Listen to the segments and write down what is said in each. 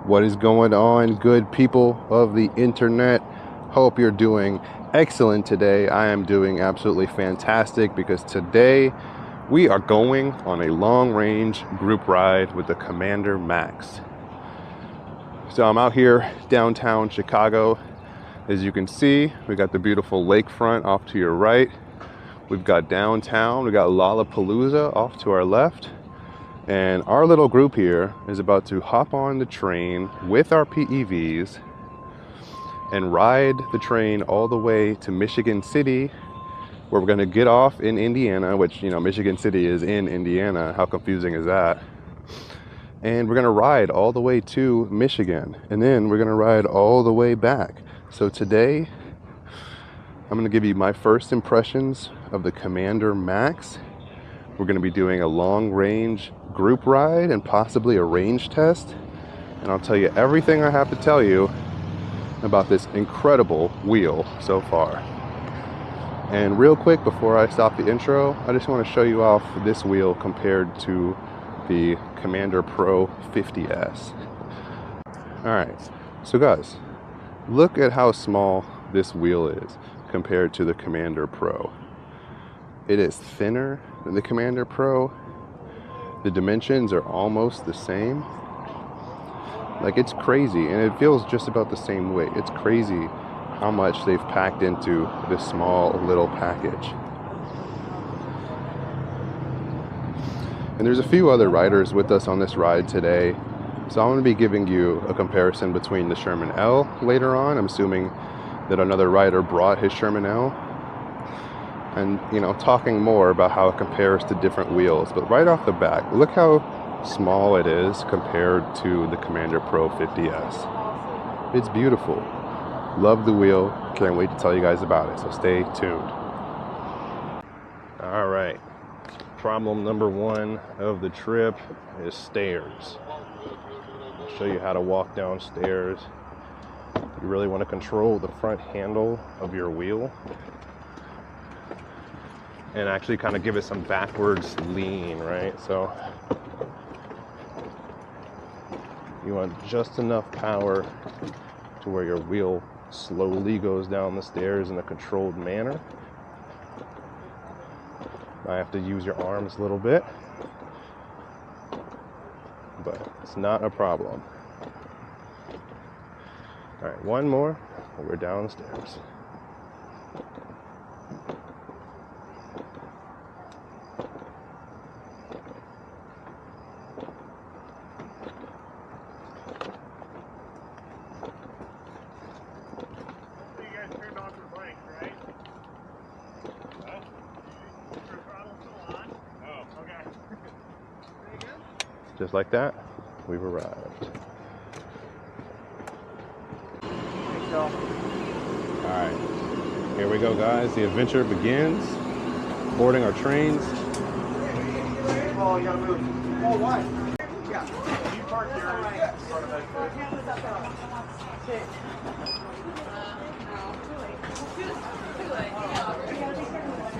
What is going on, good people of the internet? Hope you're doing excellent today. I am doing absolutely fantastic because today we are going on a long-range group ride with the Commander Max. So I'm out here downtown Chicago. As you can see, we got the beautiful lakefront off to your right. We've got downtown, we got Lollapalooza off to our left. And our little group here is about to hop on the train with our PEVs and ride the train all the way to Michigan City, where we're going to get off in Indiana, which, you know, Michigan City is in Indiana. How confusing is that? And we're going to ride all the way to Michigan, and then we're going to ride all the way back. So today, I'm going to give you my first impressions of the Commander Max. We're going to be doing a long-range group ride and possibly a range test. And I'll tell you everything I have to tell you about this incredible wheel so far. And real quick, before I stop the intro, I just want to show you off this wheel compared to the Commander Pro 50S. Alright, so guys, look at how small this wheel is compared to the Commander Pro. It is thinner than the Commander Pro. The dimensions are almost the same. Like, it's crazy, and it feels just about the same weight. It's crazy how much they've packed into this small little package. And there's a few other riders with us on this ride today. So I'm going to be giving you a comparison between the Sherman L later on. I'm assuming that another rider brought his Sherman L. And, you know, talking more about how it compares to different wheels. But right off the bat, look how small it is compared to the Commander Pro 50S. It's beautiful. Love the wheel. Can't wait to tell you guys about it. So stay tuned. All right. Problem number one of the trip is stairs. I'll show you how to walk down stairs. You really want to control the front handle of your wheel and actually kind of give it some backwards lean, right? So you want just enough power to where your wheel slowly goes down the stairs in a controlled manner. I have to use your arms a little bit, but it's not a problem. All right, one more, and we're downstairs. Just like that, we've arrived. Alright, here we go, guys. The adventure begins. Boarding our trains. Oh, you gotta move. Oh, why? Yeah. You park here.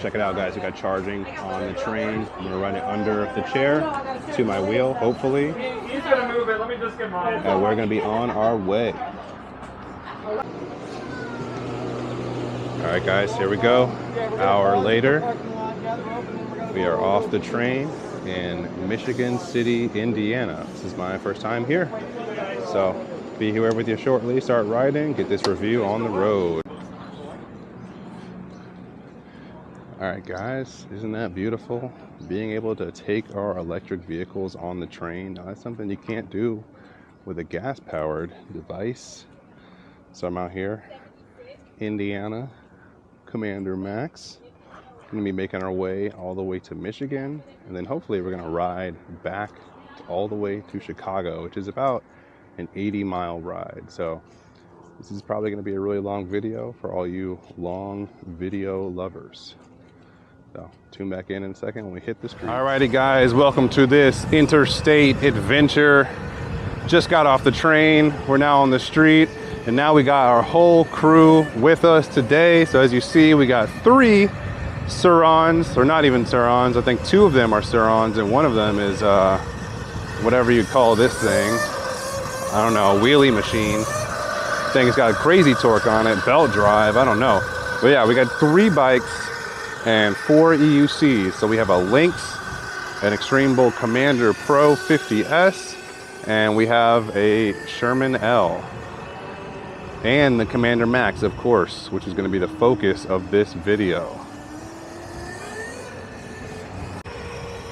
Check it out, guys. We got charging on the train. I'm gonna run it under the chair to my wheel, hopefully. He's gonna move it. Let me just get mine. And we're gonna be on our way. All right, guys, here we go. Hour later, we are off the train in Michigan City, Indiana. This is my first time here. So be here with you shortly, start riding, get this review on the road. All right, guys, isn't that beautiful? Being able to take our electric vehicles on the train. Now, that's something you can't do with a gas-powered device. So I'm out here, Indiana, Commander Max. We're gonna be making our way all the way to Michigan, and then hopefully we're gonna ride back all the way to Chicago, which is about an 80-mile ride. So this is probably gonna be a really long video for all you long video lovers. So tune back in a second when we hit the street. Alrighty, guys, welcome to this interstate adventure. Just got off the train. We're now on the street, and now we got our whole crew with us today. So as you see, we got 3 Surons, or not even Surons. I think 2 of them are Surons, and one of them is whatever you call this thing. I don't know, wheelie machine. Thing's got a crazy torque on it, belt drive, I don't know. But yeah, we got 3 bikes and 4 EUCs. So we have a Lynx, an Extreme Bull Commander Pro 50S, and we have a Sherman L. And the Commander Max, of course, which is going to be the focus of this video.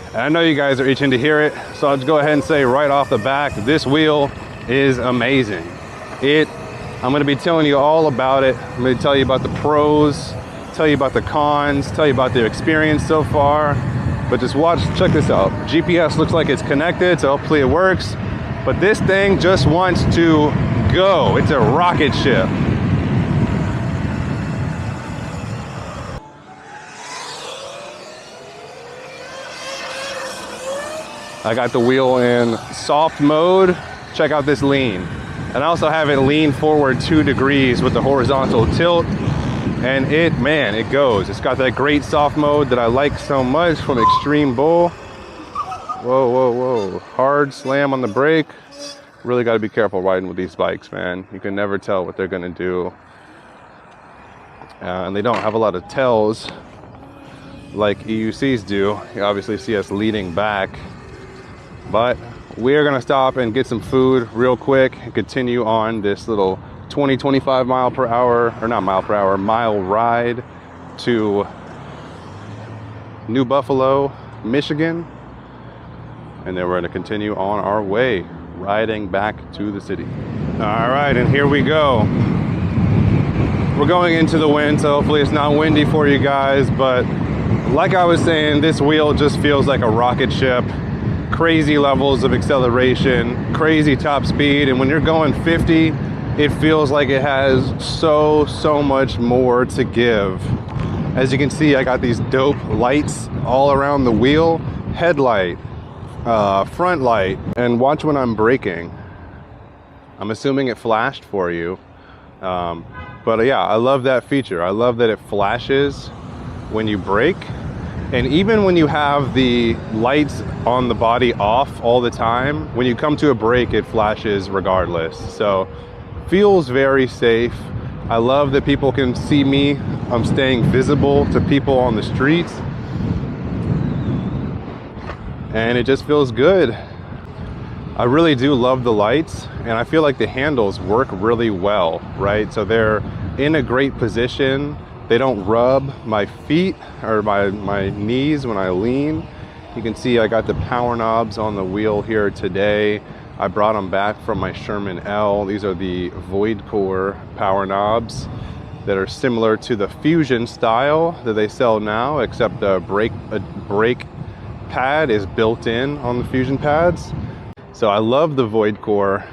And I know you guys are itching to hear it, so I'll just go ahead and say right off the back, this wheel is amazing. I'm going to be telling you all about it. I'm going to tell you about the pros, tell you about the cons, tell you about the experience so far. But just check this out. GPS looks like it's connected, so hopefully it works. But this thing just wants to go. It's a rocket ship. I got the wheel in soft mode. Check out this lean. And I also have it lean forward 2 degrees with the horizontal tilt. And it goes. It's got that great soft mode that I like so much from Extreme Bull. Whoa, whoa, whoa. Hard slam on the brake. Really got to be careful riding with these bikes, man. You can never tell what they're going to do. And they don't have a lot of tells like EUCs do. You obviously see us leading back. But we're going to stop and get some food real quick and continue on this little 20-25 mile per hour, or not mile per hour, mile ride to New Buffalo, Michigan. And then we're going to continue on our way, riding back to the city. All right, and here we go. We're going into the wind, so hopefully it's not windy for you guys, but like I was saying, this wheel just feels like a rocket ship. Crazy levels of acceleration, crazy top speed, and when you're going 50, it feels like it has so much more to give. As you can see, I got these dope lights all around the wheel, headlight, front light, and watch when I'm braking. I'm assuming it flashed for you. But yeah, I love that feature. I love that it flashes when you brake. And even when you have the lights on the body off all the time, when you come to a brake, it flashes regardless. So feels very safe. I love that people can see me. I'm staying visible to people on the streets. And it just feels good. I really do love the lights, and I feel like the handles work really well, right? So they're in a great position. They don't rub my feet or my knees when I lean. You can see I got the power knobs on the wheel here today. I brought them back from my Sherman L. These are the Void Core power knobs that are similar to the Fusion style that they sell now, except the brake pad is built in on the Fusion pads. So I love the Void Core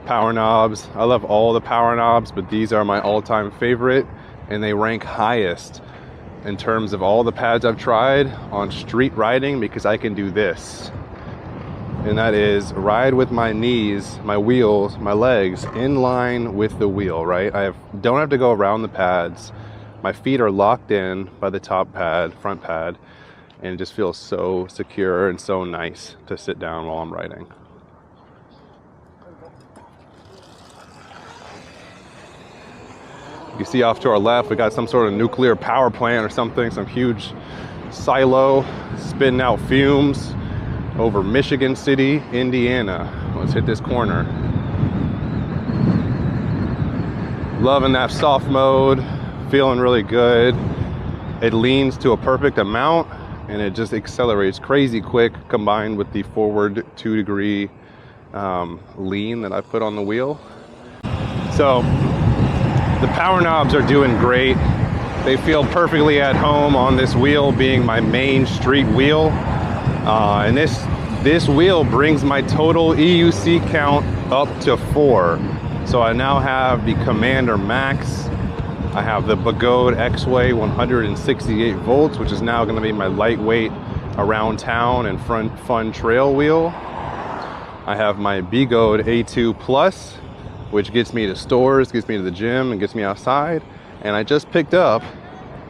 power knobs. I love all the power knobs, but these are my all-time favorite, and they rank highest in terms of all the pads I've tried on street riding, because I can do this. And that is ride with my knees, my wheels, my legs in line with the wheel, right? Don't have to go around the pads. My feet are locked in by the top pad, front pad, and it just feels so secure and so nice to sit down while I'm riding. You see off to our left, we got some sort of nuclear power plant or something, some huge silo spitting out fumes over Michigan City, Indiana. Let's hit this corner. Loving that soft mode, feeling really good. It leans to a perfect amount and it just accelerates crazy quick, combined with the forward 2 degree lean that I put on the wheel. So the power knobs are doing great. They feel perfectly at home on this wheel, being my main street wheel. And this wheel brings my total EUC count up to 4. So I now have the Commander Max. I have the Bagode X-Way 168 volts, which is now going to be my lightweight around town and fun trail wheel. I have my Bagode A2 Plus, which gets me to stores, gets me to the gym, and gets me outside. And I just picked up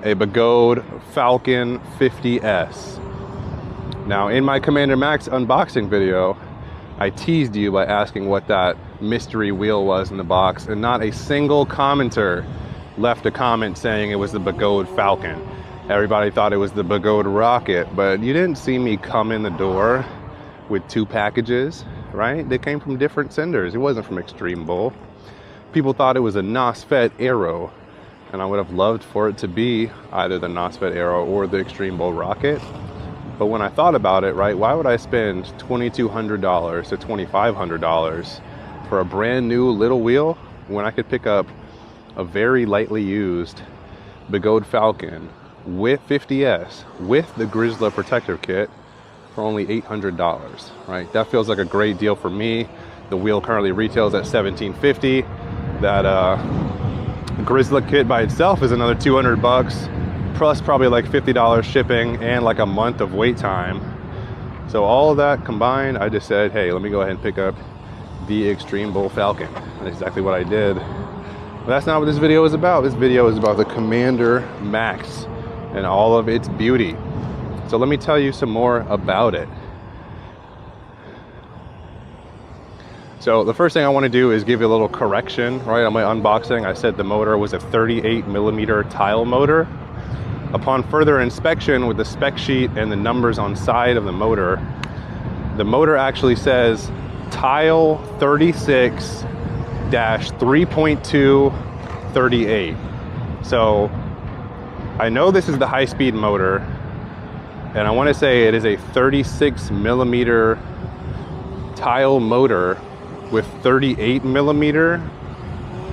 a Bagode Falcon 50S. Now, in my Commander Max unboxing video, I teased you by asking what that mystery wheel was in the box, and not a single commenter left a comment saying it was the Begode Falcon. Everybody thought it was the Begode Rocket, but you didn't see me come in the door with 2 packages, right? They came from different senders. It wasn't from Extreme Bull. People thought it was a NOSFET Arrow, and I would have loved for it to be either the NOSFET Arrow or the Extreme Bull Rocket. But when I thought about it, right, why would I spend $2,200 to $2,500 for a brand new little wheel when I could pick up a very lightly used Begode Falcon with 50S with the Grizzly protector kit for only $800, right? That feels like a great deal for me. The wheel currently retails at $1,750. That Grizzly kit by itself is another 200 bucks, plus probably like $50 shipping and like a month of wait time. So all of that combined, I just said, hey, let me go ahead and pick up the Extreme Bull Falcon. That's exactly what I did. But that's not what this video is about. This video is about the Commander Max and all of its beauty. So let me tell you some more about it. So the first thing I want to do is give you a little correction, right? On my unboxing, I said the motor was a 38mm tile motor. Upon further inspection with the spec sheet and the numbers on side of the motor actually says tile 36-3.238. So I know this is the high-speed motor, and I want to say it is a 36mm tile motor with 38mm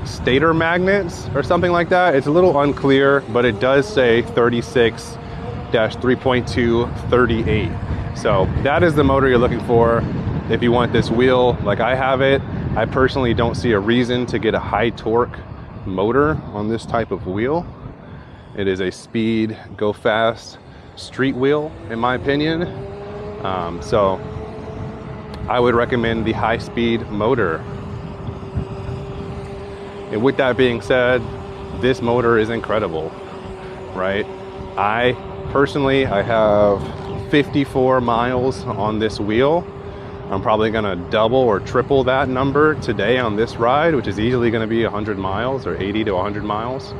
stator magnets or something like that. It's a little unclear, but it does say 36-3.238. So that is the motor you're looking for if you want this wheel like I have it. I personally don't see a reason to get a high torque motor on this type of wheel. It is a speed, go fast street wheel in my opinion. So I would recommend the high speed motor. And with that being said, this motor is incredible, right? I have 54 miles on this wheel. I'm probably gonna double or triple that number today on this ride, which is easily gonna be 100 miles or 80 to 100 miles.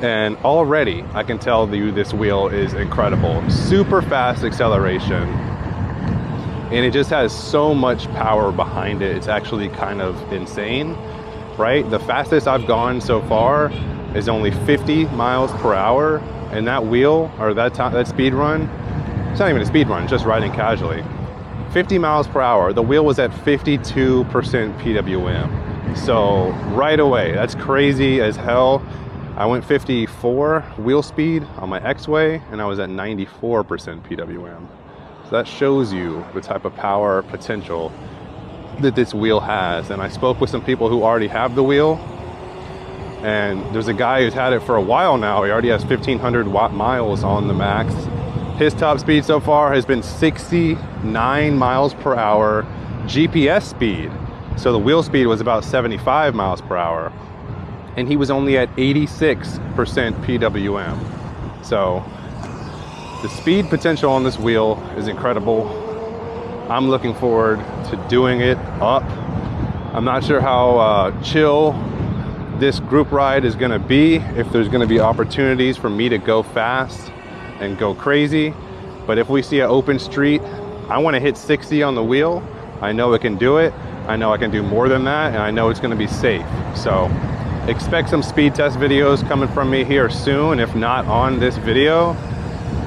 And already I can tell you this wheel is incredible. Super fast acceleration. And it just has so much power behind it. It's actually kind of insane, right? The fastest I've gone so far is only 50 miles per hour. And that wheel, or that speed run, it's not even a speed run, just riding casually. 50 miles per hour, the wheel was at 52% PWM. So right away, that's crazy as hell. I went 54 wheel speed on my X-Way and I was at 94% PWM. So that shows you the type of power potential that this wheel has. And I spoke with some people who already have the wheel, and there's a guy who's had it for a while now. He already has 1,500 miles on the Max. His top speed so far has been 69 miles per hour GPS speed. So the wheel speed was about 75 miles per hour. And he was only at 86% PWM. So the speed potential on this wheel is incredible. I'm looking forward to doing it up. I'm not sure how chill this group ride is gonna be, if there's gonna be opportunities for me to go fast and go crazy. But if we see an open street, I wanna hit 60 on the wheel. I know it can do it. I know I can do more than that, and I know it's gonna be safe. So expect some speed test videos coming from me here soon, if not on this video.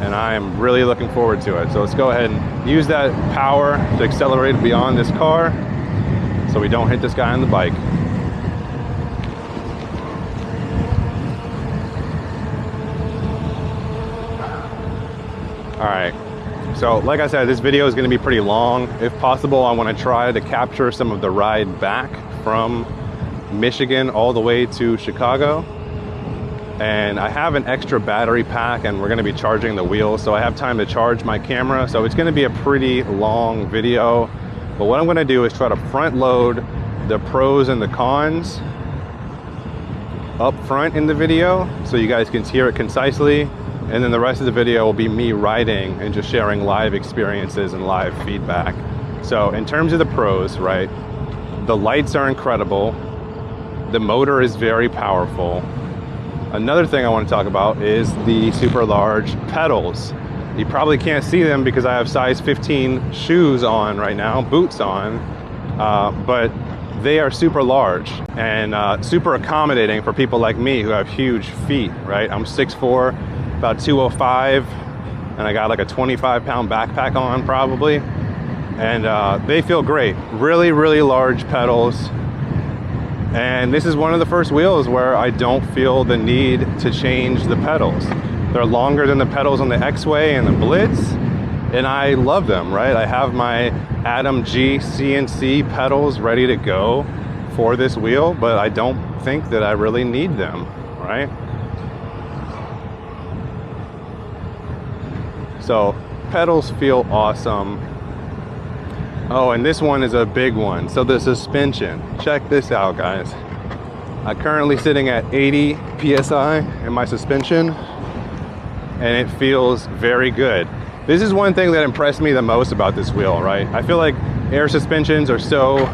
And I am really looking forward to it. So let's go ahead and use that power to accelerate beyond this car so we don't hit this guy on the bike. All right, so like I said, this video is gonna be pretty long. If possible, I wanna try to capture some of the ride back from Michigan all the way to Chicago. And I have an extra battery pack and we're gonna be charging the wheel, so I have time to charge my camera. So it's gonna be a pretty long video. But what I'm gonna do is try to front load the pros and the cons up front in the video so you guys can hear it concisely. And then the rest of the video will be me riding and just sharing live experiences and live feedback. So in terms of the pros, right? The lights are incredible. The motor is very powerful. Another thing I want to talk about is the super large pedals. You probably can't see them because I have size 15 shoes on right now, boots on, but they are super large and super accommodating for people like me who have huge feet, right? I'm 6'4", about 205, and I got like a 25-pound backpack on probably. And they feel great. Really, really large pedals. And this is one of the first wheels where I don't feel the need to change the pedals. They're longer than the pedals on the X-Way and the Blitz, and I love them, right? I have my Atom G CNC pedals ready to go for this wheel, but I don't think that I really need them, right? So pedals feel awesome. Oh, and this one is a big one. So the suspension, check this out, guys. I'm currently sitting at 80 PSI in my suspension, and it feels very good. This is one thing that impressed me the most about this wheel, right? I feel like air suspensions are so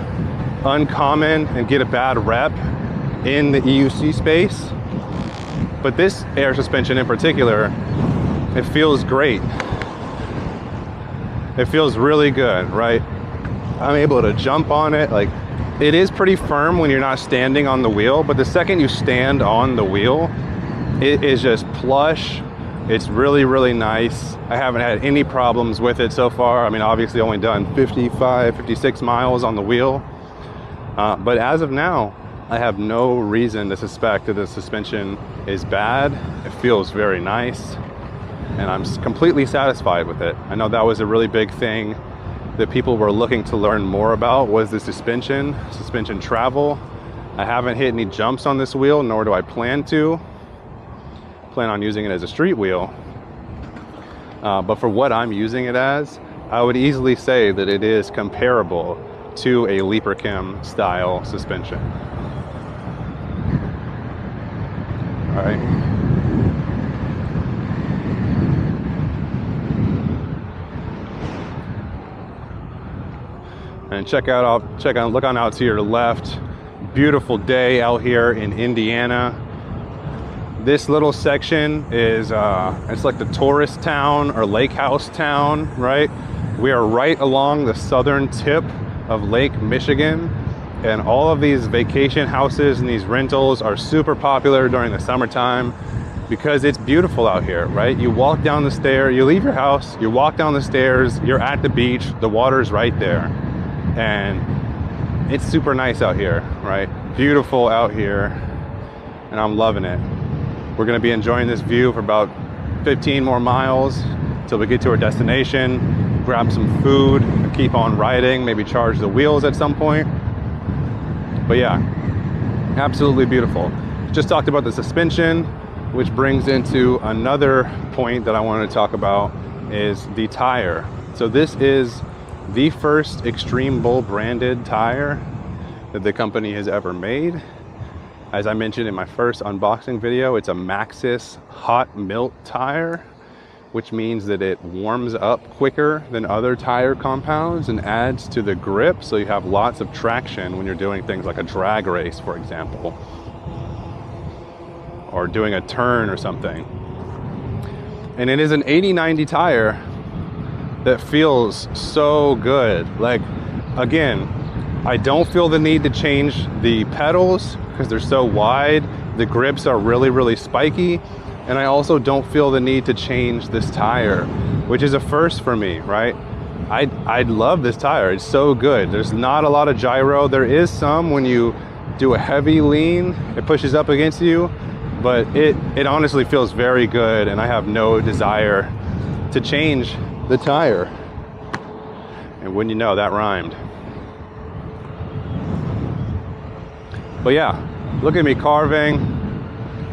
uncommon and get a bad rep in the EUC space. But this air suspension in particular, it feels great. It feels really good, right? I'm able to jump on it. Like, it is pretty firm when you're not standing on the wheel, but the second you stand on the wheel, it is just plush. It's really, really nice. I haven't had any problems with it so far. I mean, obviously only done 55, 56 miles on the wheel. But as of now, I have no reason to suspect that the suspension is bad. It feels very nice, and I'm completely satisfied with it. I know that was a really big thing that people were looking to learn more about, was the suspension travel. I haven't hit any jumps on this wheel, nor do I plan to. Plan on using it as a street wheel. But for what I'm using it as, I would easily say that it is comparable to a Leatt style suspension. All right. And look on out to your left. Beautiful day out here in Indiana. This little section is, it's like the tourist town or lake house town, right? We are right along the southern tip of Lake Michigan, and all of these vacation houses and these rentals are super popular during the summertime because it's beautiful out here, right? You walk down the stairs, you leave your house, you walk down the stairs, you're at the beach, the water's right there. And it's super nice out here, right? Beautiful out here, and I'm loving it. We're gonna be enjoying this view for about 15 more miles till we get to our destination, grab some food, keep on riding, maybe charge the wheels at some point. But yeah, absolutely beautiful. Just talked about the suspension, which brings into another point that I wanted to talk about, is the tire. So this is the first Extreme Bull branded tire that the company has ever made. As I mentioned in my first unboxing video, it's a Maxxis hot melt tire, which means that it warms up quicker than other tire compounds and adds to the grip, so you have lots of traction when you're doing things like a drag race, for example, or doing a turn or something. And it is an 80/90 tire that feels so good. Like, again, I don't feel the need to change the pedals because they're so wide. The grips are really, really spiky. And I also don't feel the need to change this tire, which is a first for me, right? I love this tire. It's so good. There's not a lot of gyro. There is some when you do a heavy lean, it pushes up against you, but it honestly feels very good, and I have no desire to change the tire. And wouldn't you know, that rhymed. But yeah, look at me carving.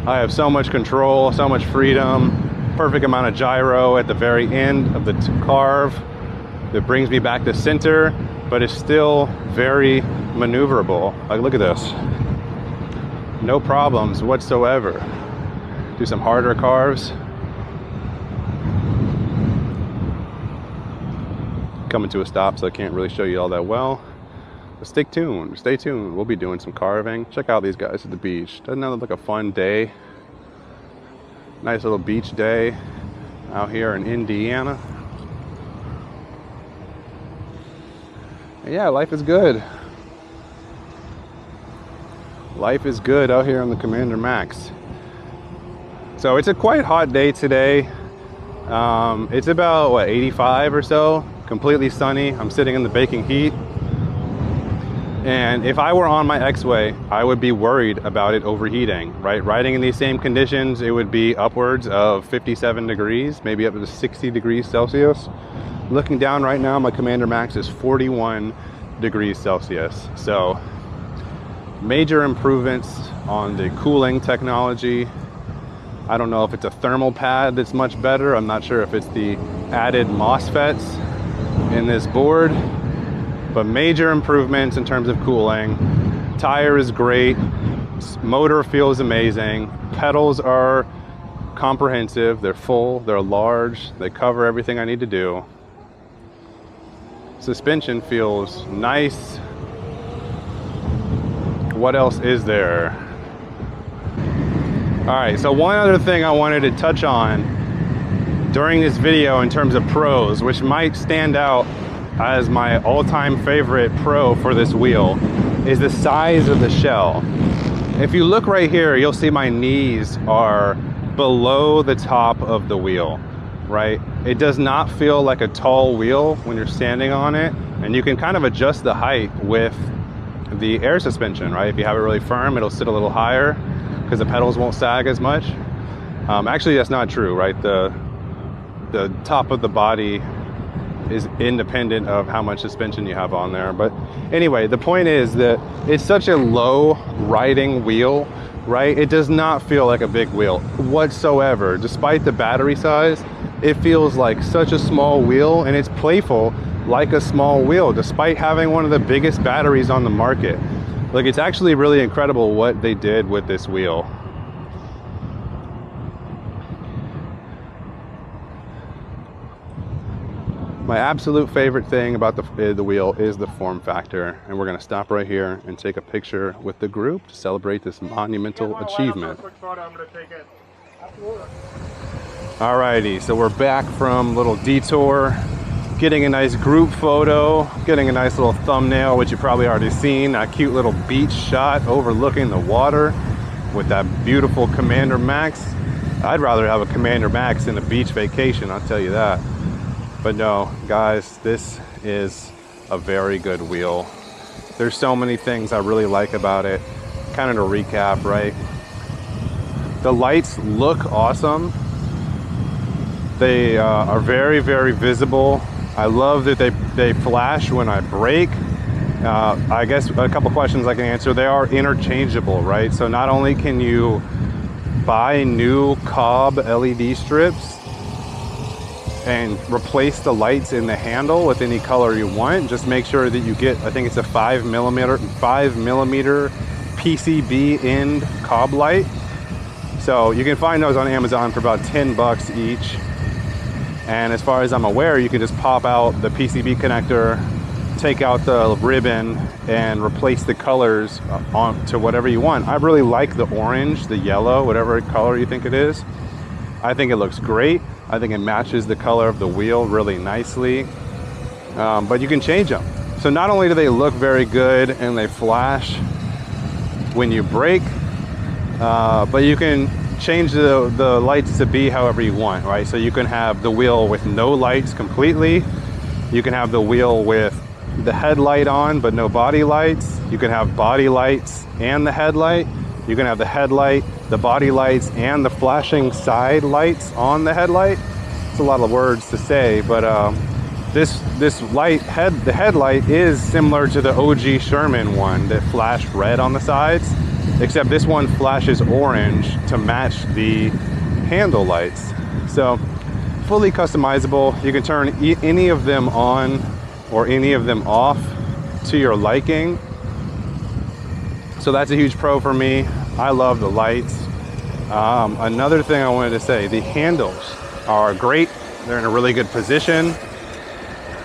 I have so much control, so much freedom, perfect amount of gyro at the very end of the carve that brings me back to center, but it's still very maneuverable. Like, look at this. No problems whatsoever. Do some harder carves. Coming to a stop, so I can't really show you all that well. Stay tuned. We'll be doing some carving. Check out these guys at the beach. Doesn't that look like a fun day? Nice little beach day out here in Indiana. Yeah, life is good. Life is good out here on the Commander Max. So it's a quite hot day today. It's about, what, 85 or so, completely sunny. I'm sitting in the baking heat. And if I were on my X-Way, I would be worried about it overheating, right? Riding in these same conditions, it would be upwards of 57 degrees, maybe up to 60 degrees Celsius. Looking down right now, my Commander Max is 41 degrees Celsius. So major improvements on the cooling technology. I don't know if it's a thermal pad that's much better. I'm not sure if it's the added MOSFETs in this board, but major improvements in terms of cooling. Tire is great. Motor feels amazing. Pedals are comprehensive. They're full, they're large. They cover everything I need to do. Suspension feels nice. What else is there? All right, so one other thing I wanted to touch on during this video in terms of pros, which might stand out as my all-time favorite pro for this wheel, is the size of the shell. If you look right here, you'll see my knees are below the top of the wheel, right? It does not feel like a tall wheel when you're standing on it, and you can kind of adjust the height with the air suspension, right? If you have it really firm, it'll sit a little higher because the pedals won't sag as much. Actually, that's not true, right? The top of the body is independent of how much suspension you have on there. But anyway, the point is that it's such a low riding wheel, right? It does not feel like a big wheel whatsoever. Despite the battery size, it feels like such a small wheel, and it's playful like a small wheel, despite having one of the biggest batteries on the market. Like, it's actually really incredible what they did with this wheel. My absolute favorite thing about the wheel is the form factor, and we're going to stop right here and take a picture with the group to celebrate this monumental achievement. Alrighty, so we're back from a little detour, getting a nice group photo, getting a nice little thumbnail, which you've probably already seen, a cute little beach shot overlooking the water with that beautiful Commander Max. I'd rather have a Commander Max than a beach vacation, I'll tell you that. But no, guys, this is a very good wheel. There's so many things I really like about it. Kind of to recap, right? The lights look awesome. They are very, very visible. I love that they flash when I brake. I guess a couple questions I can answer. They are interchangeable, right? So not only can you buy new Cobb LED strips and replace the lights in the handle with any color you want, just make sure that you get, I think it's a 5 millimeter PCB end Cobb light. So you can find those on Amazon for about 10 bucks each. And as far as I'm aware, you can just pop out the PCB connector, take out the ribbon, and replace the colors to whatever you want. I really like the orange, the yellow, whatever color you think it is. I think it looks great. I think it matches the color of the wheel really nicely. But you can change them. So not only do they look very good and they flash when you brake, but you can change the lights to be however you want, right? So you can have the wheel with no lights completely. You can have the wheel with the headlight on but no body lights. You can have body lights and the headlight. You can have the headlight, the body lights, and the flashing side lights on the headlight. It's a lot of words to say, but this light the headlight is similar to the OG Sherman one that flashed red on the sides, except this one flashes orange to match the handle lights. So fully customizable. You can turn any of them on or any of them off to your liking. So that's a huge pro for me. I love the lights. Another thing I wanted to say, the handles are great. They're in a really good position.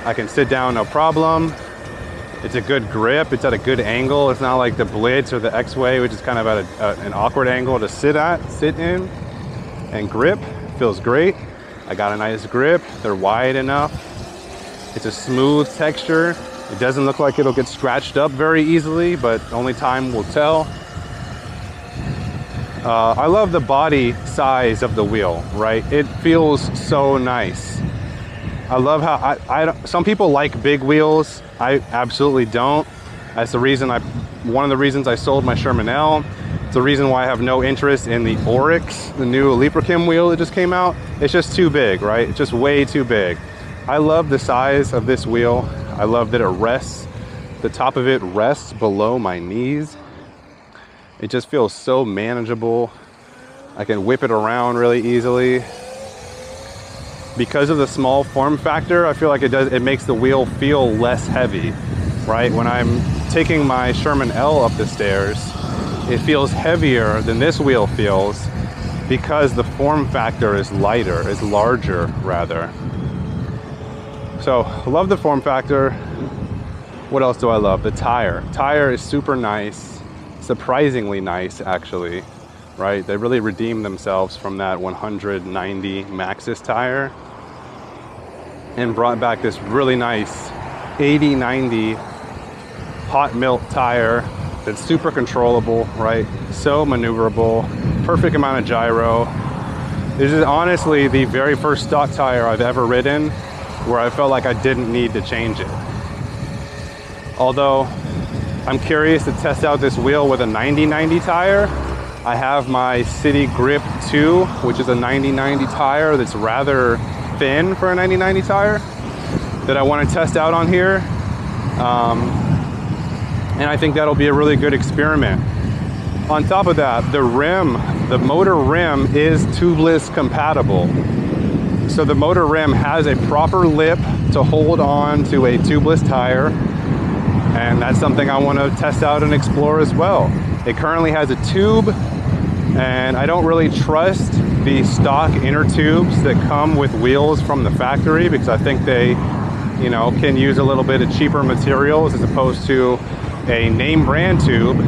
I can sit down no problem. It's a good grip. It's at a good angle. It's not like the Blitz or the X-Way, which is kind of at an awkward angle to sit in and grip. Feels great. I got a nice grip. They're wide enough. It's a smooth texture. It doesn't look like it'll get scratched up very easily, but only time will tell. I love the body size of the wheel, right? It feels so nice. I love how some people like big wheels. I absolutely don't. That's the reason one of the reasons I sold my Sherman L. It's the reason why I have no interest in the Oryx, the new Leatt wheel that just came out. It's just too big, right? It's just way too big. I love the size of this wheel. I love that the top of it rests below my knees. It just feels so manageable. I can whip it around really easily. Because of the small form factor, I feel like it makes the wheel feel less heavy, right? When I'm taking my Sherman L up the stairs, it feels heavier than this wheel feels because the form factor is lighter, is larger rather. So I love the form factor. What else do I love? The tire. Tire is super nice, surprisingly nice actually, right? They really redeemed themselves from that 190 Maxxis tire and brought back this really nice 80/90 hot melt tire that's super controllable, right? So maneuverable, perfect amount of gyro. This is honestly the very first stock tire I've ever ridden where I felt like I didn't need to change it. Although I'm curious to test out this wheel with a 90/90 tire. I have my City Grip 2, which is a 90/90 tire that's rather thin for a 90/90 tire that I want to test out on here. And I think that'll be a really good experiment. On top of that, the motor rim is tubeless compatible. So the motor rim has a proper lip to hold on to a tubeless tire. And that's something I want to test out and explore as well. It currently has a tube, and I don't really trust the stock inner tubes that come with wheels from the factory because I think they, can use a little bit of cheaper materials as opposed to a name brand tube.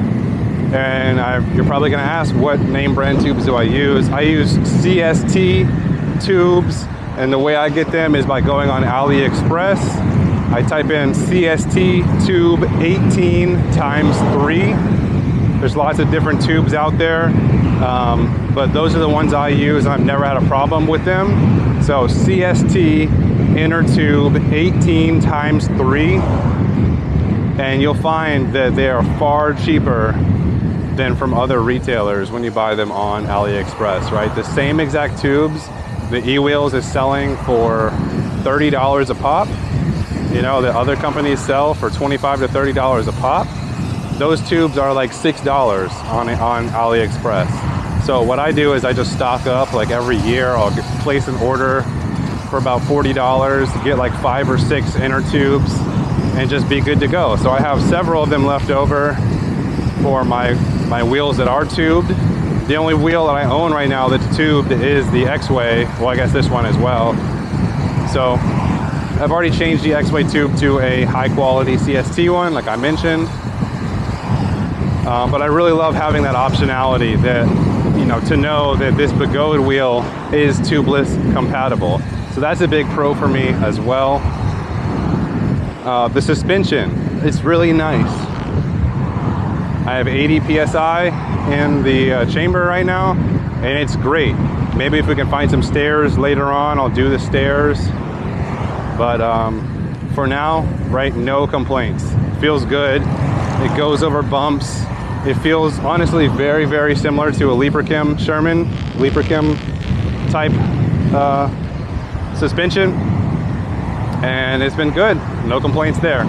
And you're probably going to ask, what name brand tubes do I use? I use CST tubes, and the way I get them is by going on AliExpress. I type in CST tube 18x3. There's lots of different tubes out there, but those are the ones I use, and I've never had a problem with them. So CST inner tube 18x3, and you'll find that they are far cheaper than from other retailers when you buy them on AliExpress, right? The same exact tubes, the E-Wheels is selling for $30 a pop. That other companies sell for $25 to $30 a pop. Those tubes are like $6 on AliExpress. So what I do is I just stock up, like every year I'll place an order for about $40 to get like 5 or 6 inner tubes and just be good to go. So I have several of them left over for my wheels that are tubed. The only wheel that I own right now that's tubed is the X-Way. Well, I guess this one as well. So I've already changed the X-Way tube to a high quality CST one, like I mentioned. But I really love having that optionality that, to know that this Begode wheel is tubeless compatible. So that's a big pro for me as well. The suspension is really nice. I have 80 PSI in the chamber right now, and it's great. Maybe if we can find some stairs later on, I'll do the stairs. But for now, right, no complaints. Feels good. It goes over bumps. It feels honestly very, very similar to a Leatt Sherman, Leatt type suspension. And it's been good. No complaints there.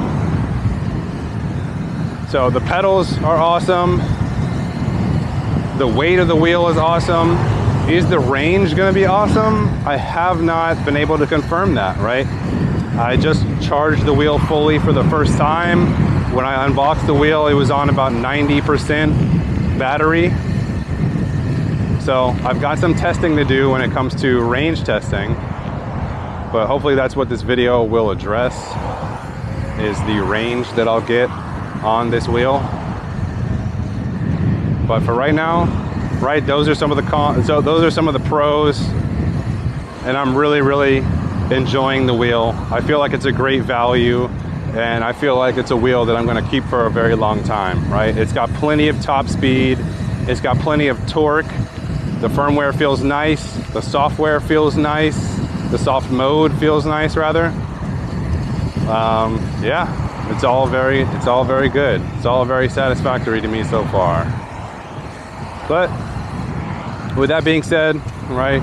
So the pedals are awesome. The weight of the wheel is awesome. Is the range gonna be awesome? I have not been able to confirm that, right? I just charged the wheel fully for the first time. When I unboxed the wheel, it was on about 90% battery. So I've got some testing to do when it comes to range testing, but hopefully that's what this video will address. is the range that I'll get on this wheel. But for right now, right, those are some of the cons, so those are some of the pros, and I'm really enjoying the wheel. I feel like it's a great value, and I feel like it's a wheel that I'm going to keep for a very long time, right? It's got plenty of top speed, it's got plenty of torque, the firmware feels nice, the software feels nice, the soft mode feels nice rather. Yeah, it's all very good. It's all very satisfactory to me so far. But with that being said, right,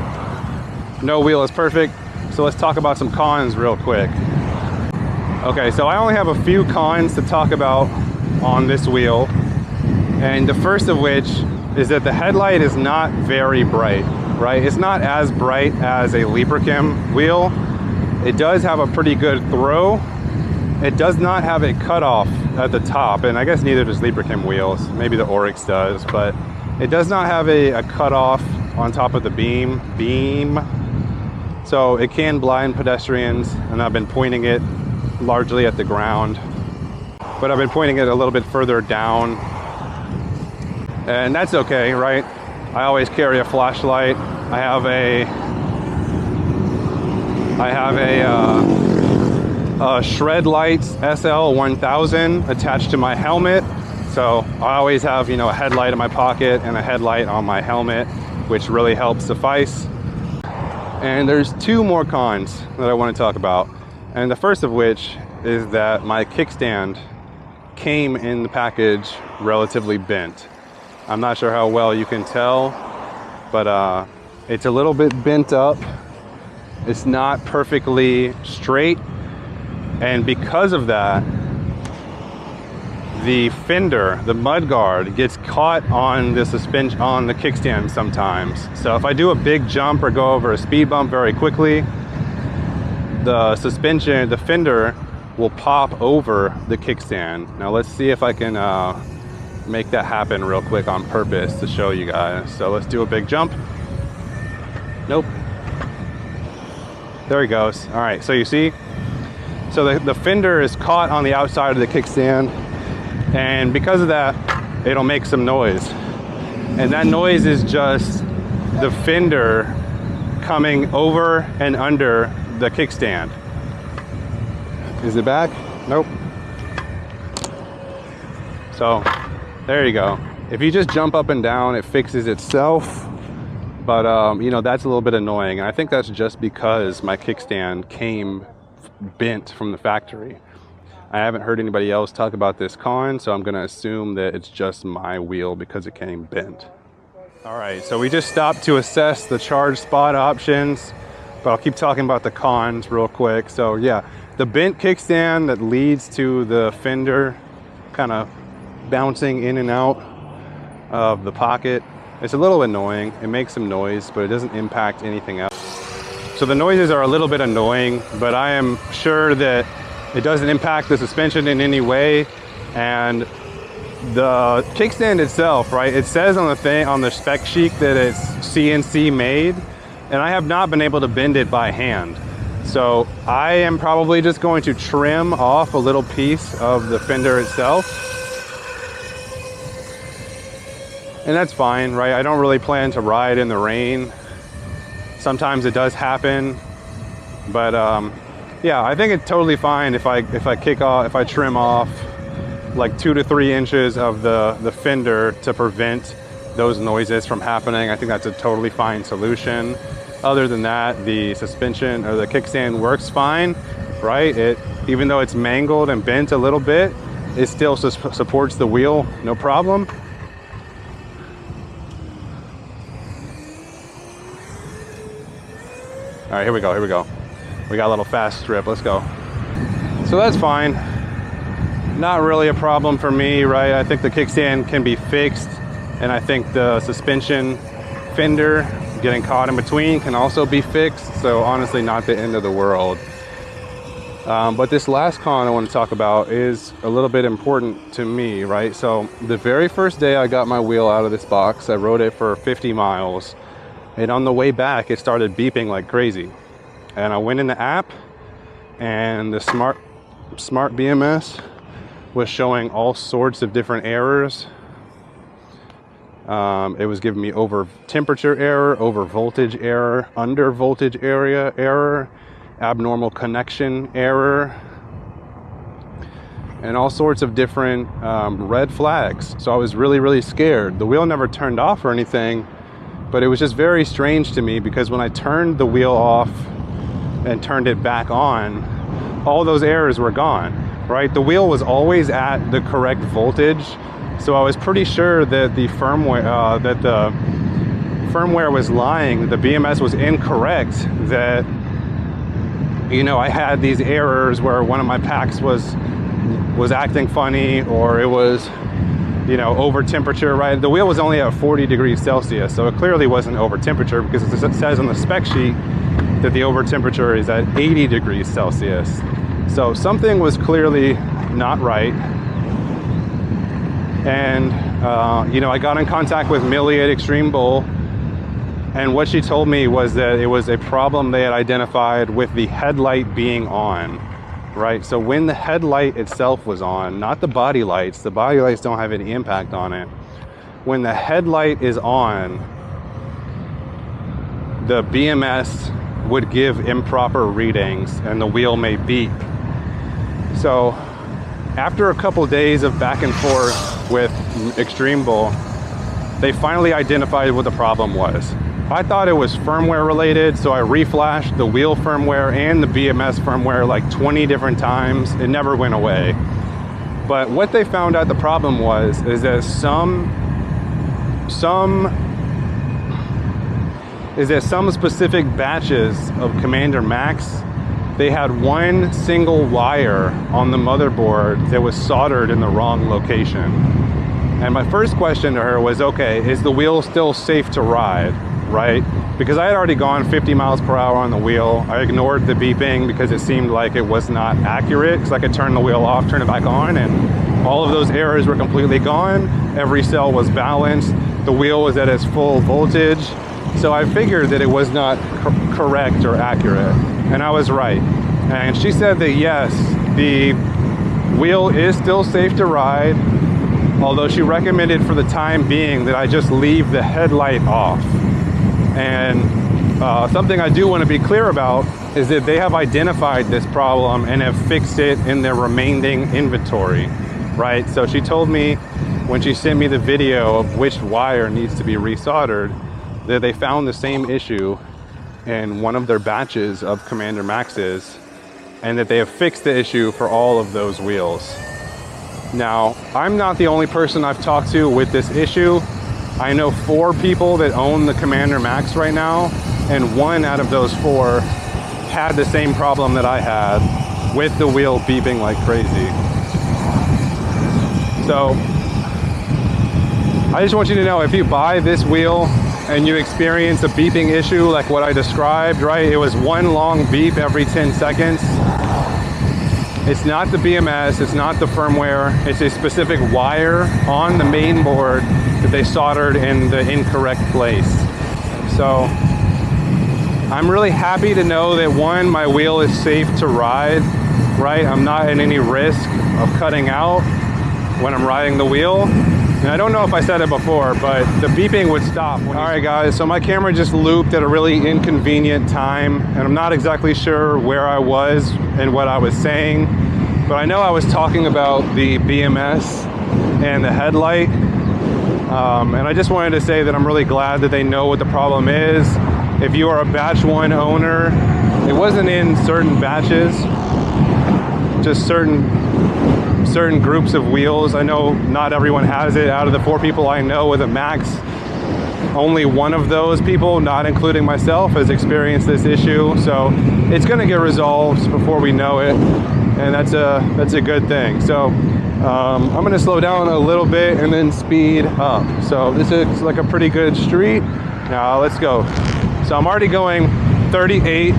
no wheel is perfect. So let's talk about some cons real quick. Okay, so I only have a few cons to talk about on this wheel. And the first of which is that the headlight is not very bright, right? It's not as bright as a Leatt wheel. It does have a pretty good throw. It does not have a cutoff at the top, and I guess neither does Leatt wheels. Maybe the Oryx does, but it does not have a cutoff on top of the beam. So it can blind pedestrians, and I've been pointing it largely at the ground, but I've been pointing it a little bit further down, and that's okay, right? I always carry a flashlight. I have a Shred Lights SL1000 attached to my helmet, so I always have, you know, a headlight in my pocket and a headlight on my helmet, which really helps suffice. And there's two more cons that I want to talk about, and the first of which is that my kickstand came in the package relatively bent. I'm not sure how well you can tell, but it's a little bit bent up. It's not perfectly straight, and because of that, the fender, the mudguard, gets caught on the suspension, on the kickstand sometimes. So if I do a big jump or go over a speed bump very quickly, the suspension, the fender will pop over the kickstand. Now let's see if I can make that happen real quick on purpose to show you guys. So let's do a big jump. Nope. There he goes. All right, so you see, so the fender is caught on the outside of the kickstand, and because of that, it'll make some noise. And that noise is just the fender coming over and under the kickstand. Is it back? Nope. So there you go. If you just jump up and down, it fixes itself. But you know, that's a little bit annoying. And I think that's just because my kickstand came bent from the factory. I haven't heard anybody else talk about this con, so I'm gonna assume that it's just my wheel because it came bent. All right, so we just stopped to assess the charge spot options, but I'll keep talking about the cons real quick. So yeah, the bent kickstand that leads to the fender kind of bouncing in and out of the pocket, it's a little annoying. It makes some noise, but it doesn't impact anything else. So the noises are a little bit annoying, but I am sure that it doesn't impact the suspension in any way. And the kickstand itself, right, it says on the thing, on the spec sheet, that it's CNC made, and I have not been able to bend it by hand. So I am probably just going to trim off a little piece of the fender itself. And that's fine, right? I don't really plan to ride in the rain. Sometimes it does happen, but yeah, I think it's totally fine if I trim off like 2 to 3 inches of the fender to prevent those noises from happening. I think that's a totally fine solution. Other than that, the suspension or the kickstand works fine, right? Even though it's mangled and bent a little bit, it still supports the wheel, no problem. All right, here we go. We got a little fast strip, let's go. So that's fine. Not really a problem for me, right? I think the kickstand can be fixed, and I think the suspension fender getting caught in between can also be fixed. So honestly, not the end of the world. But this last con I want to talk about is a little bit important to me, right? So the very first day I got my wheel out of this box, I rode it for 50 miles. And on the way back, it started beeping like crazy. And I went in the app, and the smart BMS was showing all sorts of different errors. It was giving me over temperature error, over voltage error, under voltage area error, abnormal connection error, and all sorts of different red flags. So I was really, really scared. The wheel never turned off or anything, but it was just very strange to me because when I turned the wheel off and turned it back on, all those errors were gone, right? The wheel was always at the correct voltage. So I was pretty sure that the firmware was lying, the BMS was incorrect, that, you know, I had these errors where one of my packs was acting funny, or it was, you know, over temperature, right? The wheel was only at 40 degrees Celsius, so it clearly wasn't over temperature because it says on the spec sheet that the over temperature is at 80 degrees Celsius. So something was clearly not right. And, you know, I got in contact with Millie at Extreme Bull, and what she told me was that it was a problem they had identified with the headlight being on, right? So when the headlight itself was on, not the body lights don't have any impact on it. When the headlight is on, the BMS would give improper readings and the wheel may beep. So after a couple days of back and forth with Extreme Bull, they finally identified what the problem was. I thought it was firmware related, so I reflashed the wheel firmware and the BMS firmware like 20 different times. It never went away. But what they found out the problem was is that some specific batches of Commander Max, they had one single wire on the motherboard that was soldered in the wrong location. And my first question to her was, okay, is the wheel still safe to ride, right? Because I had already gone 50 miles per hour on the wheel. I ignored the beeping because it seemed like it was not accurate, because I could turn the wheel off, turn it back on, and all of those errors were completely gone. Every cell was balanced. The wheel was at its full voltage. So I figured that it was not correct or accurate. And I was right. And she said that yes, the wheel is still safe to ride, although she recommended for the time being that I just leave the headlight off. And something I do want to be clear about is that they have identified this problem and have fixed it in their remaining inventory, right? So she told me when she sent me the video of which wire needs to be resoldered, that they found the same issue in one of their batches of Commander Maxes, and that they have fixed the issue for all of those wheels. Now, I'm not the only person I've talked to with this issue. I know 4 people that own the Commander Max right now, and 1 out of those 4 had the same problem that I had with the wheel beeping like crazy. So, I just want you to know, if you buy this wheel and you experience a beeping issue like what I described, right? It was one long beep every 10 seconds. It's not the BMS, it's not the firmware, it's a specific wire on the main board that they soldered in the incorrect place. So I'm really happy to know that 1, my wheel is safe to ride, right? I'm not at any risk of cutting out when I'm riding the wheel. And I don't know if I said it before, but the beeping would stop. All right, guys, so my camera just looped at a really inconvenient time, and I'm not exactly sure where I was and what I was saying, but I know I was talking about the BMS and the headlight, and I just wanted to say that I'm really glad that they know what the problem is. If you are a batch 1 owner, it wasn't in certain batches, just certain groups of wheels. I know not everyone has it. Out of the 4 people I know with a Max, only 1 of those people, not including myself, has experienced this issue. So it's going to get resolved before we know it, and that's a good thing. So I'm going to slow down a little bit and then speed up. So this is like a pretty good street. Now let's go. So I'm already going 38.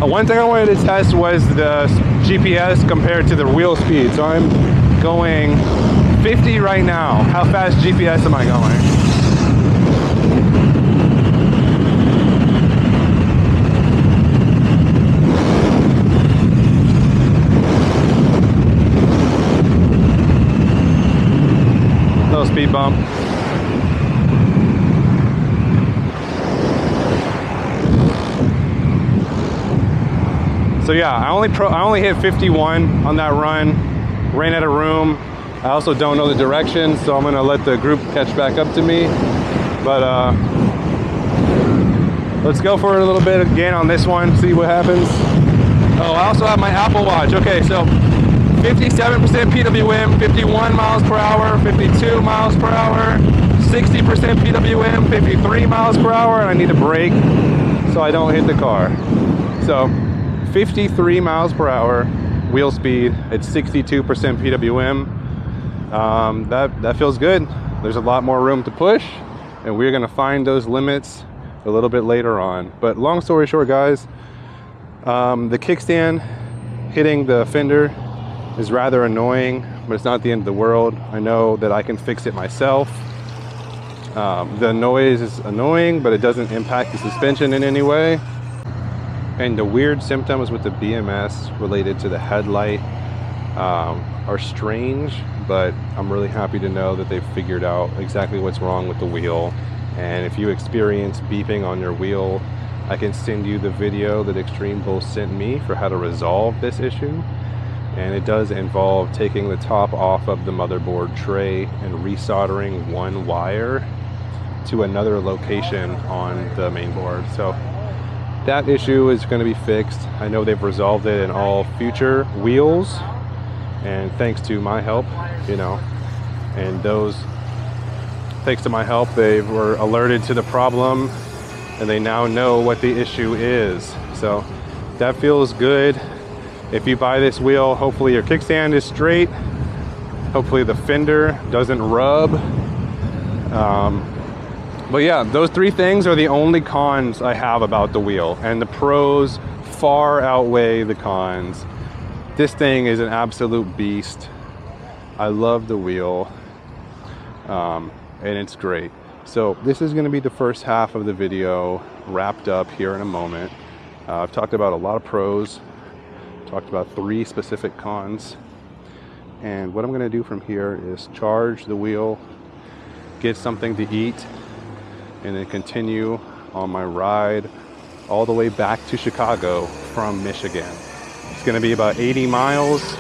One thing I wanted to test was the GPS compared to the wheel speed. So I'm going 50 right now. How fast GPS am I going? speed bump. So yeah, I only hit 51 on that run. Ran out of room. I also don't know the direction, so I'm gonna let the group catch back up to me. But let's go for it a little bit again on this one, see what happens. Oh, I also have my Apple Watch. Okay, so 57% PWM, 51 miles per hour, 52 miles per hour, 60% PWM, 53 miles per hour, and I need to brake so I don't hit the car. So 53 miles per hour wheel speed at 62% PWM. That feels good. There's a lot more room to push, and we're gonna find those limits a little bit later on. But long story short, guys, the kickstand hitting the fender is rather annoying, but it's not the end of the world. I know that I can fix it myself. The noise is annoying, but it doesn't impact the suspension in any way. And the weird symptoms with the BMS related to the headlight are strange, but I'm really happy to know that they've figured out exactly what's wrong with the wheel. And if you experience beeping on your wheel, I can send you the video that Extreme Bull sent me for how to resolve this issue. And it does involve taking the top off of the motherboard tray and resoldering one wire to another location on the main board. So that issue is going to be fixed. I know they've resolved it in all future wheels, and thanks to my help, you know, and thanks to my help, they were alerted to the problem and they now know what the issue is. So that feels good. If you buy this wheel, hopefully your kickstand is straight. Hopefully the fender doesn't rub. But yeah, those three things are the only cons I have about the wheel, and the pros far outweigh the cons. This thing is an absolute beast. I love the wheel, and it's great. So this is gonna be the first half of the video wrapped up here in a moment. I've talked about a lot of pros, talked about 3 specific cons, and what I'm gonna do from here is charge the wheel, get something to eat, and then continue on my ride all the way back to Chicago from Michigan. It's gonna be about 80 miles,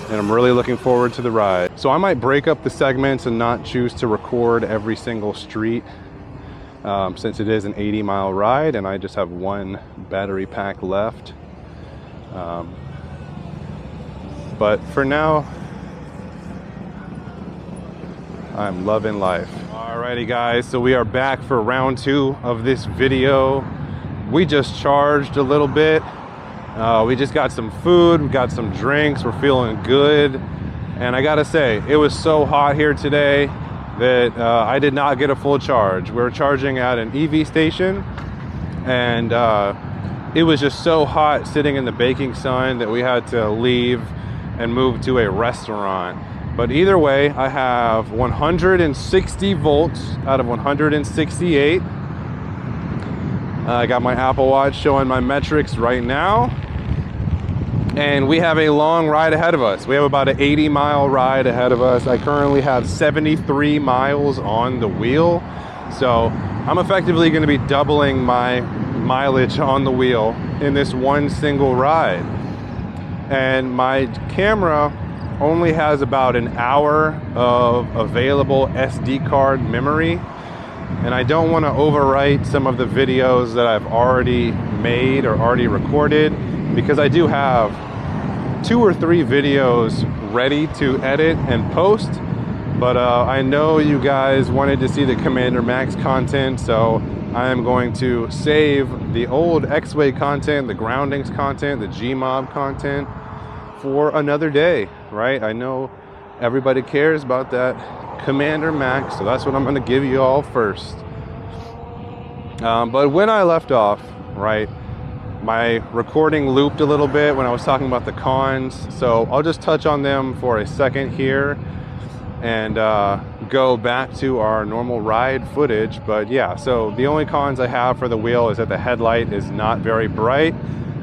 and I'm really looking forward to the ride. So I might break up the segments and not choose to record every single street, since it is an 80-mile ride and I just have one battery pack left. But for now, I'm loving life. Alrighty guys, so we are back for round 2 of this video. We just charged a little bit. We just got some food, we got some drinks, we're feeling good. And I gotta say, it was so hot here today that I did not get a full charge. We were charging at an EV station, and it was just so hot sitting in the baking sun that we had to leave and move to a restaurant. But either way, I have 160 volts out of 168. I got my Apple Watch showing my metrics right now. And we have a long ride ahead of us. We have about an 80-mile ride ahead of us. I currently have 73 miles on the wheel. So I'm effectively going to be doubling my mileage on the wheel in this one single ride. And my camera only has about an hour of available SD card memory, and I don't want to overwrite some of the videos that I've already made or already recorded, because I do have 2 or 3 videos ready to edit and post, but I know you guys wanted to see the Commander Max content, so I am going to save the old X-Way content, the groundings content, the Gmob content for another day, right? I know everybody cares about that Commander Max, so that's what I'm going to give you all first. But when I left off, right, my recording looped a little bit when I was talking about the cons, so I'll just touch on them for a second here and go back to our normal ride footage. But yeah, so the only cons I have for the wheel is that the headlight is not very bright.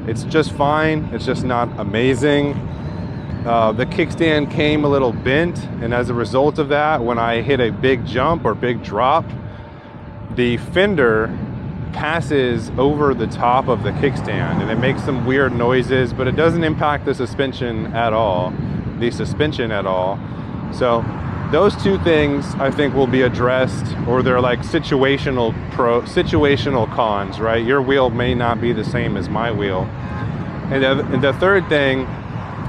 It's just fine, it's just not amazing. the kickstand came a little bent, and as a result of that, when I hit a big jump or big drop, the fender passes over the top of the kickstand, and it makes some weird noises, but it doesn't impact the suspension at all. So those two things I think will be addressed, or they're like situational cons, right? Your wheel may not be the same as my wheel. And the third thing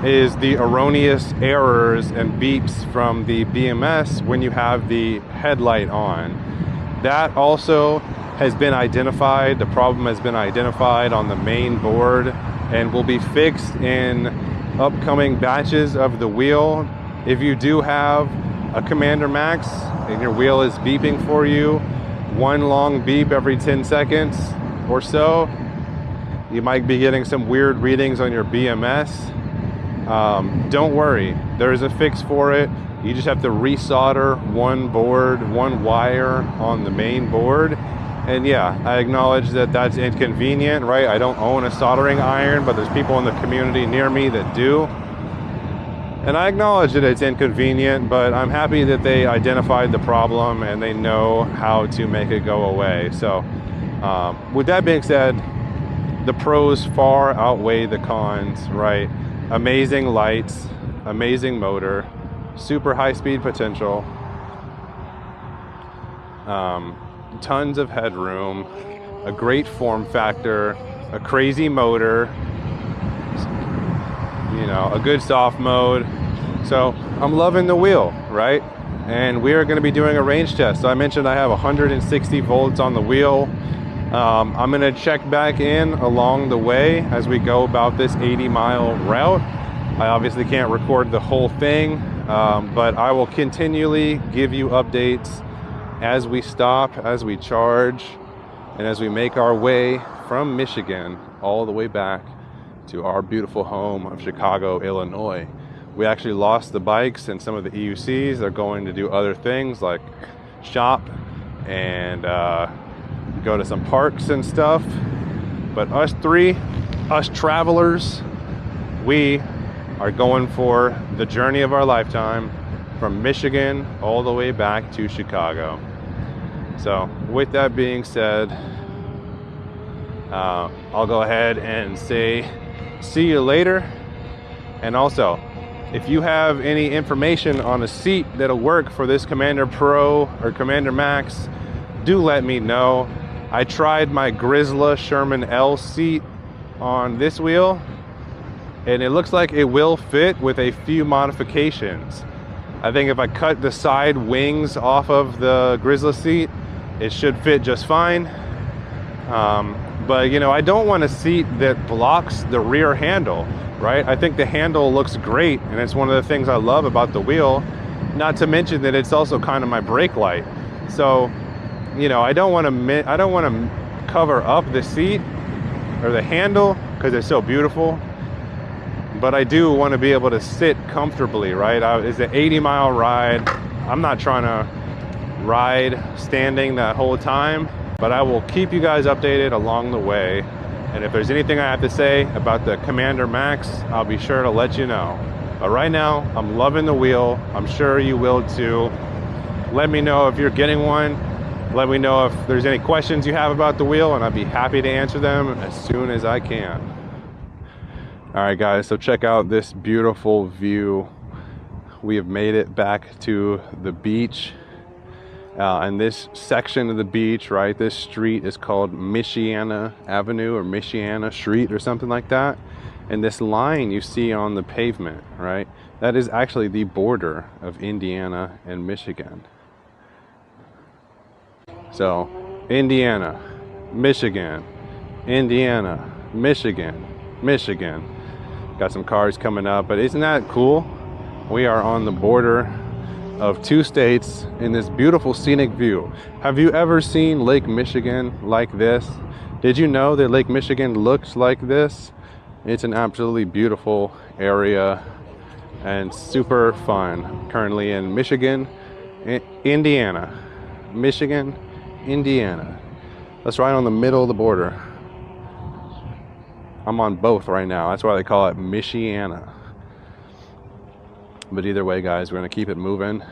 is the erroneous errors and beeps from the BMS when you have the headlight on. That also has been identified. The problem has been identified on the main board and will be fixed in upcoming batches of the wheel. If you do have a Commander Max and your wheel is beeping for you, one long beep every 10 seconds or so, you might be getting some weird readings on your BMS. Don't worry, there's a fix for it. You just have to resolder one wire on the main board. And yeah, I acknowledge that that's inconvenient, right? I don't own a soldering iron, but there's people in the community near me that do. And I acknowledge that it's inconvenient, but I'm happy that they identified the problem and they know how to make it go away. So with that being said, the pros far outweigh the cons, right? Amazing lights, amazing motor, super high speed potential, tons of headroom, a great form factor, a crazy motor, you know, a good soft mode. So I'm loving the wheel, right? And we are going to be doing a range test. So I mentioned I have 160 volts on the wheel. I'm going to check back in along the way as we go about this 80-mile route. I obviously can't record the whole thing, but I will continually give you updates as we stop, as we charge, and as we make our way from Michigan all the way back to our beautiful home of Chicago, Illinois. We actually lost the bikes and some of the EUCs. They're going to do other things like shop and go to some parks and stuff. But us travelers, we are going for the journey of our lifetime from Michigan all the way back to Chicago. So with that being said, I'll go ahead and say see you later. And also, if you have any information on a seat that'll work for this Commander Pro or Commander Max, do let me know. I tried my Grizzly Sherman L seat on this wheel, and it looks like it will fit with a few modifications. I think if I cut the side wings off of the Grizzly seat, it should fit just fine. But you know, I don't want a seat that blocks the rear handle, right? I think the handle looks great, and it's one of the things I love about the wheel. Not to mention that it's also kind of my brake light. So, you know, I don't want to cover up the seat or the handle because it's so beautiful. But I do want to be able to sit comfortably, right? It's an 80-mile ride. I'm not trying to ride standing that whole time, but I will keep you guys updated along the way. And if there's anything I have to say about the Commander Max, I'll be sure to let you know. But right now, I'm loving the wheel. I'm sure you will too. Let me know if you're getting one. Let me know if there's any questions you have about the wheel, and I'd be happy to answer them as soon as I can. All right, guys, so check out this beautiful view. We have made it back to the beach. And this section of the beach, right, this street is called Michiana Avenue or Michiana Street or something like that. And this line you see on the pavement, right, that is actually the border of Indiana and Michigan. So, Indiana, Michigan, Indiana, Michigan, Michigan. Got some cars coming up, but isn't that cool? We are on the border of two states in this beautiful scenic view. Have you ever seen Lake Michigan like this? Did you know that Lake Michigan looks like this? It's an absolutely beautiful area and super fun. Currently in Michigan, Indiana. Michigan, Indiana. That's right on the middle of the border. I'm on both right now. That's why they call it Michiana. But either way, guys, we're gonna keep it moving.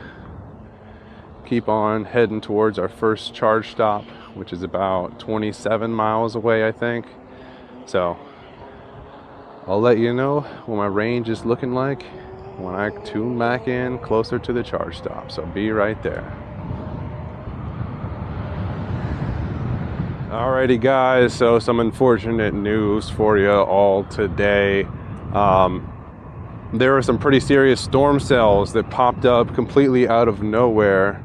Keep on heading towards our first charge stop, which is about 27 miles away, I think. So I'll let you know what my range is looking like when I tune back in closer to the charge stop. So be right there. Alrighty, guys, so some unfortunate news for you all today. There are some pretty serious storm cells that popped up completely out of nowhere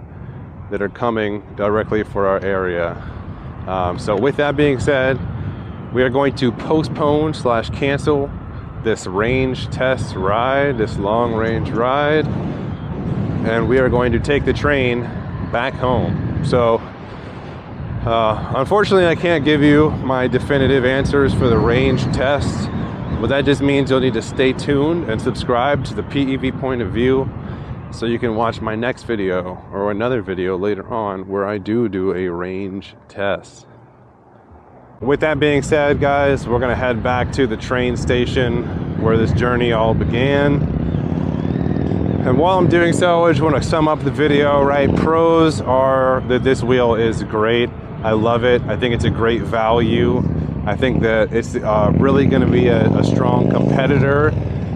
that are coming directly for our area. So with that being said, we are going to postpone / cancel this range test ride, this long range ride, and we are going to take the train back home. So unfortunately, I can't give you my definitive answers for the range test, but that just means you'll need to stay tuned and subscribe to the PEV Point of View so you can watch my next video or another video later on where I do a range test. With that being said, guys, we're gonna head back to the train station where this journey all began. And while I'm doing so, I just want to sum up the video, right? Pros are that this wheel is great. I love it. I think it's a great value. I think that it's really going to be a strong competitor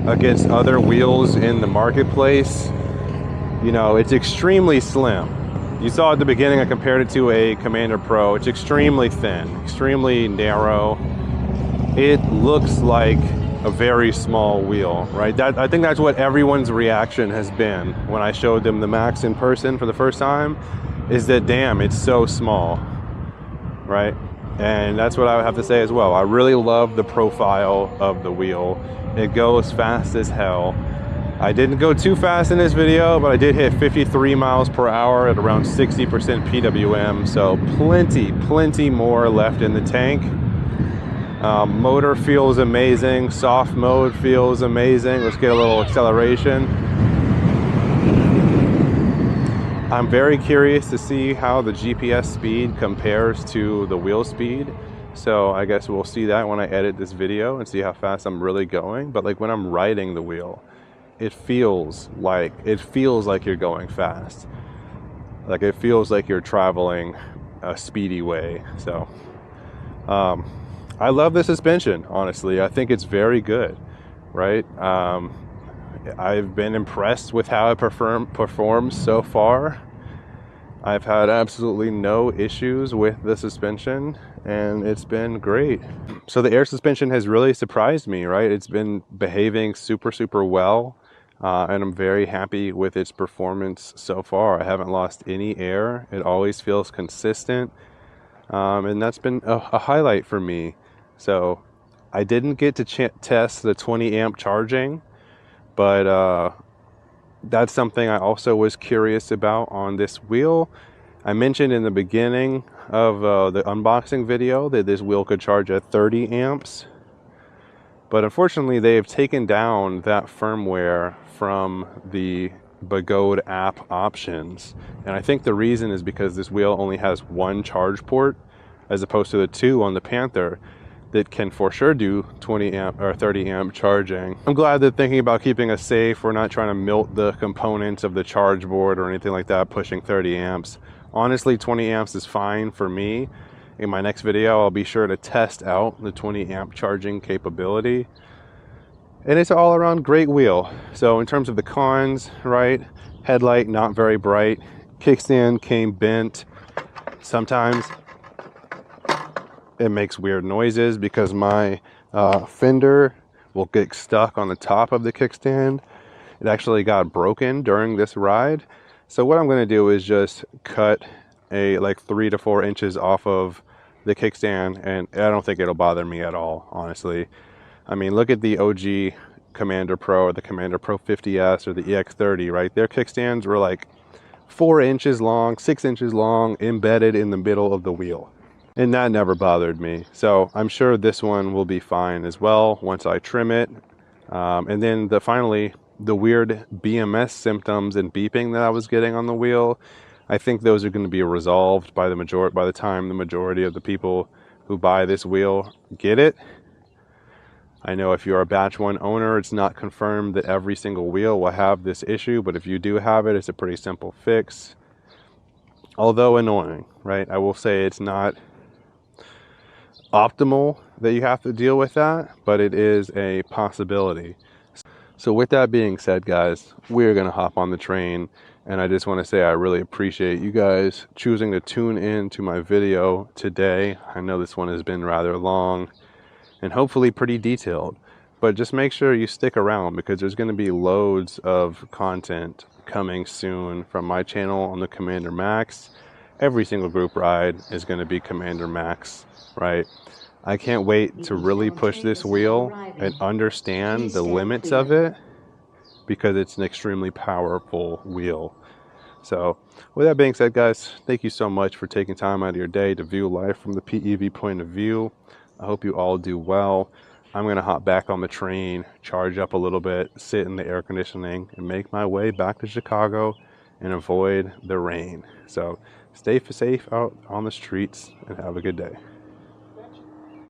against other wheels in the marketplace. You know, it's extremely slim. You saw at the beginning I compared it to a Commander Pro. It's extremely thin, extremely narrow. It looks like a very small wheel, right? I think that's what everyone's reaction has been when I showed them the Max in person for the first time, is that damn, it's so small, right? And that's what I would have to say as well. I really love the profile of the wheel. It goes fast as hell. I didn't go too fast in this video, but I did hit 53 miles per hour at around 60% PWM. So plenty more left in the tank. Motor feels amazing. Soft mode feels amazing. Let's get a little acceleration. I'm very curious to see how the GPS speed compares to the wheel speed. So I guess we'll see that when I edit this video and see how fast I'm really going. But like when I'm riding the wheel, it feels like you're going fast. Like it feels like you're traveling a speedy way. So I love the suspension, honestly. I think it's very good, right? I've been impressed with how it performs so far. I've had absolutely no issues with the suspension, and it's been great. So the air suspension has really surprised me, right? It's been behaving super well, and I'm very happy with its performance so far. I haven't lost any air. It always feels consistent, and that's been a highlight for me. So I didn't get to test the 20 amp charging, but that's something I also was curious about on this wheel. I mentioned in the beginning of the unboxing video that this wheel could charge at 30 amps. But unfortunately, they have taken down that firmware from the Bagode app options. And I think the reason is because this wheel only has one charge port as opposed to the two on the Panther that can for sure do 20 amp or 30 amp charging. I'm glad they're thinking about keeping us safe. We're not trying to melt the components of the charge board or anything like that, pushing 30 amps. Honestly, 20 amps is fine for me. In my next video, I'll be sure to test out the 20 amp charging capability. And it's an all around great wheel. So in terms of the cons, right? Headlight, not very bright. Kickstand came bent. Sometimes it makes weird noises because my fender will get stuck on the top of the kickstand. It actually got broken during this ride. So what I'm going to do is just cut like 3 to 4 inches off of the kickstand, and I don't think it'll bother me at all, honestly. I mean, look at the OG Commander Pro or the Commander Pro 50S or the EX30, right? Their kickstands were like 4 inches long, 6 inches long, embedded in the middle of the wheel. And that never bothered me. So I'm sure this one will be fine as well once I trim it. And then finally, the weird BMS symptoms and beeping that I was getting on the wheel, I think those are going to be resolved by the time the majority of the people who buy this wheel get it. I know if you're a batch 1 owner, it's not confirmed that every single wheel will have this issue, but if you do have it, it's a pretty simple fix. Although annoying, right? I will say it's not optimal that you have to deal with that, but it is a possibility. So with that being said, guys, we're going to hop on the train, and I just want to say I really appreciate you guys choosing to tune in to my video today. I know this one has been rather long and hopefully pretty detailed, but just make sure you stick around because there's going to be loads of content coming soon from my channel on the Commander Max. Every single group ride is going to be Commander Max, right? I can't wait to really push this wheel and understand the limits of it because it's an extremely powerful wheel. So with that being said, guys, thank you so much for taking time out of your day to view life from the PEV point of view. I hope you all do well. I'm going to hop back on the train, charge up a little bit, sit in the air conditioning, and make my way back to Chicago and avoid the rain. So stay safe out on the streets and have a good day.